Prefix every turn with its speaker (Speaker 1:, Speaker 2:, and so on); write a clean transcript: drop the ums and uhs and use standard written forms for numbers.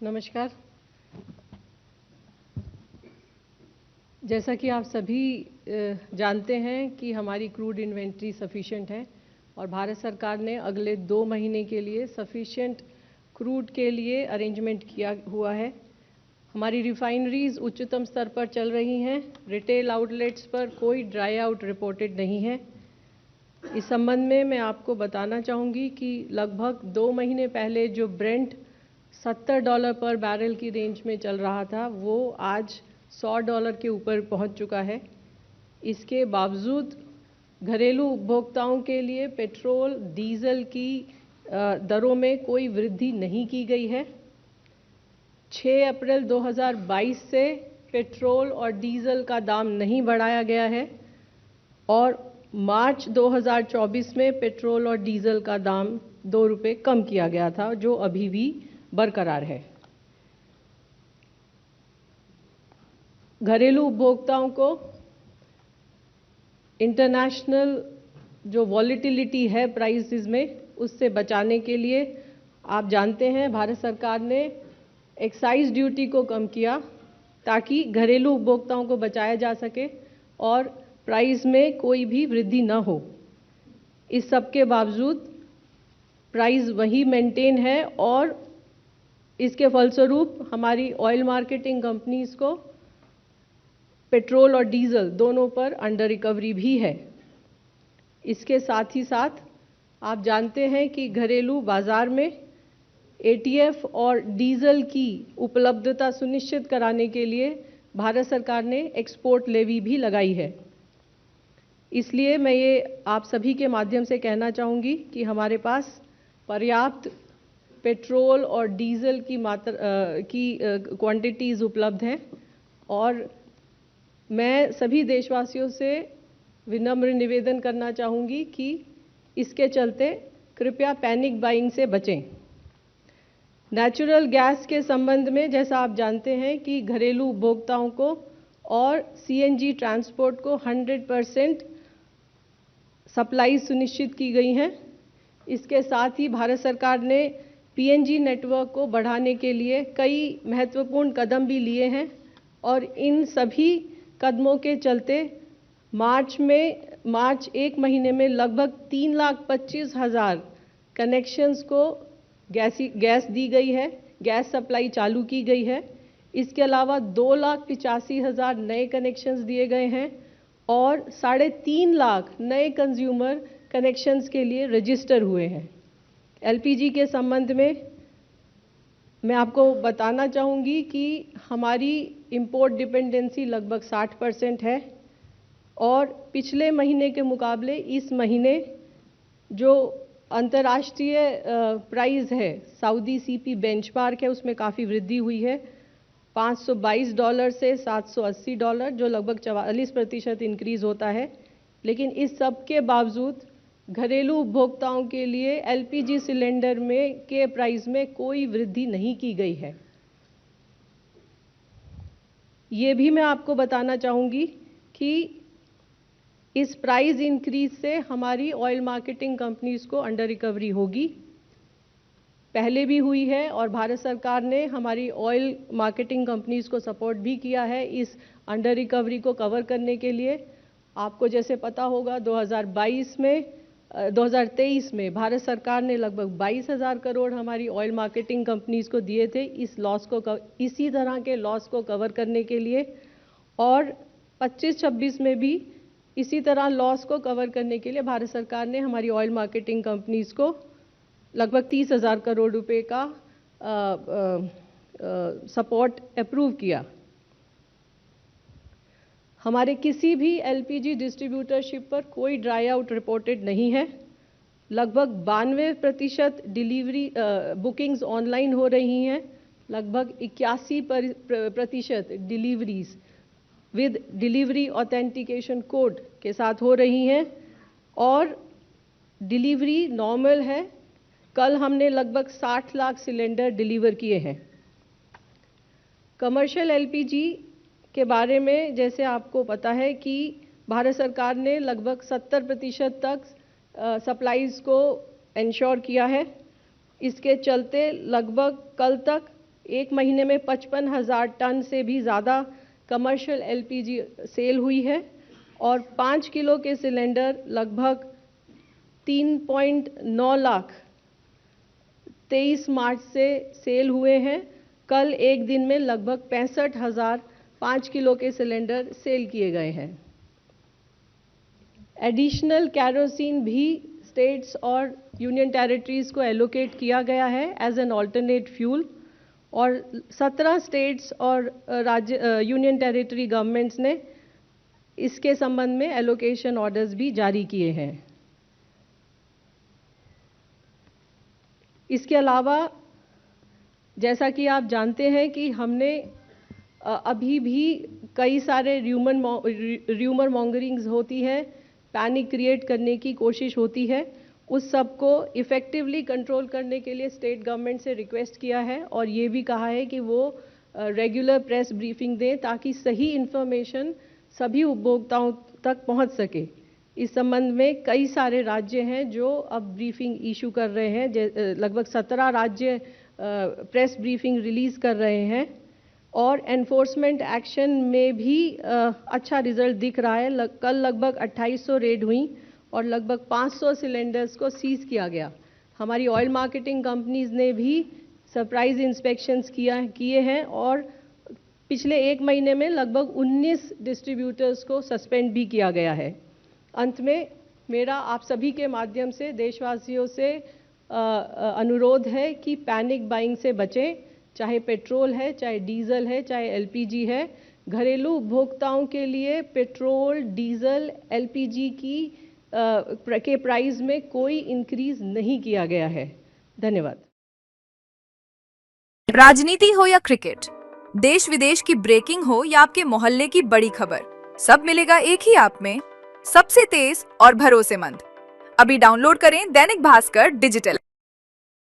Speaker 1: नमस्कार। जैसा कि आप सभी जानते हैं कि हमारी क्रूड इन्वेंट्री सफिशिएंट है और भारत सरकार ने अगले 2 महीने के लिए सफिशिएंट क्रूड के लिए अरेंजमेंट किया हुआ है। हमारी रिफाइनरीज उच्चतम स्तर पर चल रही हैं। रिटेल आउटलेट्स पर कोई ड्राई आउट रिपोर्टेड नहीं है। इस संबंध में मैं आपको बताना चाहूँगी कि लगभग 2 महीने पहले जो ब्रेंट $70 पर बैरल की रेंज में चल रहा था, वो आज $100 के ऊपर पहुंच चुका है। इसके बावजूद घरेलू उपभोक्ताओं के लिए पेट्रोल डीजल की दरों में कोई वृद्धि नहीं की गई है। 6 अप्रैल 2022 से पेट्रोल और डीजल का दाम नहीं बढ़ाया गया है और मार्च 2024 में पेट्रोल और डीजल का दाम 2 रुपये कम किया गया था, जो अभी भी बरकरार है। घरेलू उपभोक्ताओं को इंटरनेशनल जो वॉलेटिलिटी है प्राइसेस में, उससे बचाने के लिए आप जानते हैं भारत सरकार ने एक्साइज ड्यूटी को कम किया ताकि घरेलू उपभोक्ताओं को बचाया जा सके और प्राइस में कोई भी वृद्धि न हो। इस सब के बावजूद प्राइस वही मेंटेन है और इसके फलस्वरूप हमारी ऑयल मार्केटिंग कंपनीज को पेट्रोल और डीजल दोनों पर अंडर रिकवरी भी है। इसके साथ ही साथ आप जानते हैं कि घरेलू बाजार में एटीएफ और डीजल की उपलब्धता सुनिश्चित कराने के लिए भारत सरकार ने एक्सपोर्ट लेवी भी लगाई है। इसलिए मैं ये आप सभी के माध्यम से कहना चाहूँगी कि हमारे पास पर्याप्त पेट्रोल और डीजल की क्वांटिटीज़ उपलब्ध हैं और मैं सभी देशवासियों से विनम्र निवेदन करना चाहूँगी कि इसके चलते कृपया पैनिक बाइंग से बचें। नेचुरल गैस के संबंध में जैसा आप जानते हैं कि घरेलू उपभोक्ताओं को और सीएनजी ट्रांसपोर्ट को 100% सप्लाई सुनिश्चित की गई हैं। इसके साथ ही भारत सरकार ने पीएनजी नेटवर्क को बढ़ाने के लिए कई महत्वपूर्ण कदम भी लिए हैं और इन सभी कदमों के चलते मार्च 1 महीने में लगभग 3,25,000 कनेक्शंस को गैस दी गई है, गैस सप्लाई चालू की गई है। इसके अलावा 2,85,000 नए कनेक्शंस दिए गए हैं और 3.5 लाख नए कंज्यूमर कनेक्शंस के लिए रजिस्टर हुए हैं। एलपीजी के संबंध में मैं आपको बताना चाहूँगी कि हमारी इंपोर्ट डिपेंडेंसी लगभग 60% है और पिछले महीने के मुकाबले इस महीने जो अंतर्राष्ट्रीय प्राइस है, सऊदी सीपी बेंचमार्क है, उसमें काफ़ी वृद्धि हुई है। $522 से $780, जो लगभग 44% इंक्रीज़ होता है। लेकिन इस सब के बावजूद घरेलू उपभोक्ताओं के लिए एलपीजी सिलेंडर के प्राइस में कोई वृद्धि नहीं की गई है। ये भी मैं आपको बताना चाहूँगी कि इस प्राइस इंक्रीज से हमारी ऑयल मार्केटिंग कंपनीज को अंडर रिकवरी होगी, पहले भी हुई है और भारत सरकार ने हमारी ऑयल मार्केटिंग कंपनीज को सपोर्ट भी किया है इस अंडर रिकवरी को कवर करने के लिए। आपको जैसे पता होगा 2023 में भारत सरकार ने लगभग 22,000 करोड़ हमारी ऑयल मार्केटिंग कंपनीज को दिए थे इसी तरह के लॉस को कवर करने के लिए और 25-26 में भी इसी तरह लॉस को कवर करने के लिए भारत सरकार ने हमारी ऑयल मार्केटिंग कंपनीज को लगभग 30,000 करोड़ रुपए का सपोर्ट अप्रूव किया। हमारे किसी भी एलपीजी डिस्ट्रीब्यूटरशिप पर कोई ड्राई आउट रिपोर्टेड नहीं है। लगभग 92% डिलीवरी बुकिंग्स ऑनलाइन हो रही हैं। लगभग 81% deliveries with delivery authentication code के साथ हो रही हैं और डिलीवरी नॉर्मल है। कल हमने लगभग 60 लाख सिलेंडर डिलीवर किए हैं। कमर्शियल एलपीजी के बारे में जैसे आपको पता है कि भारत सरकार ने लगभग 70% तक सप्लाईज को इंश्योर किया है। इसके चलते लगभग कल तक एक महीने में 55,000 टन से भी ज़्यादा कमर्शियल एलपीजी सेल हुई है और 5 किलो के सिलेंडर लगभग 3.9 लाख 23 मार्च से सेल हुए हैं। कल एक दिन में लगभग 65,000 5 किलो के सिलेंडर सेल किए गए हैं। एडिशनल कैरोसिन भी स्टेट्स और यूनियन टेरिटरीज़ को एलोकेट किया गया है एज एन ऑल्टरनेट फ्यूल और 17 स्टेट्स और यूनियन टेरिटरी गवर्नमेंट्स ने इसके संबंध में एलोकेशन ऑर्डर्स भी जारी किए हैं। इसके अलावा जैसा कि आप जानते हैं कि हमने अभी भी कई सारे र्यूमर मॉन्गरिंग्स होती है, पैनिक क्रिएट करने की कोशिश होती है, उस सब को इफ़ेक्टिवली कंट्रोल करने के लिए स्टेट गवर्नमेंट से रिक्वेस्ट किया है और ये भी कहा है कि वो रेगुलर प्रेस ब्रीफिंग दें ताकि सही इन्फॉर्मेशन सभी उपभोक्ताओं तक पहुंच सके। इस संबंध में कई सारे राज्य हैं जो अब ब्रीफिंग इशू कर रहे हैं, लगभग 17 राज्य प्रेस ब्रीफिंग रिलीज़ कर रहे हैं और एनफोर्समेंट एक्शन में भी अच्छा रिजल्ट दिख रहा है। कल लगभग 2800 रेड हुई और लगभग 500 सिलेंडर्स को सीज किया गया। हमारी ऑयल मार्केटिंग कंपनीज ने भी सरप्राइज इंस्पेक्शंस किए हैं और पिछले एक महीने में लगभग 19 डिस्ट्रीब्यूटर्स को सस्पेंड भी किया गया है। अंत में मेरा आप सभी के माध्यम से देशवासियों से अनुरोध है कि पैनिक बाइंग से बचें, चाहे पेट्रोल है, चाहे डीजल है, चाहे एलपीजी है। घरेलू उपभोक्ताओं के लिए पेट्रोल, डीजल, एलपीजी के प्राइस में कोई इंक्रीज नहीं किया गया है। धन्यवाद।
Speaker 2: राजनीति हो या क्रिकेट, देश विदेश की ब्रेकिंग हो या आपके मोहल्ले की बड़ी खबर, सब मिलेगा एक ही ऐप में, सबसे तेज और भरोसेमंद। अभी डाउनलोड करें दैनिक भास्कर डिजिटल।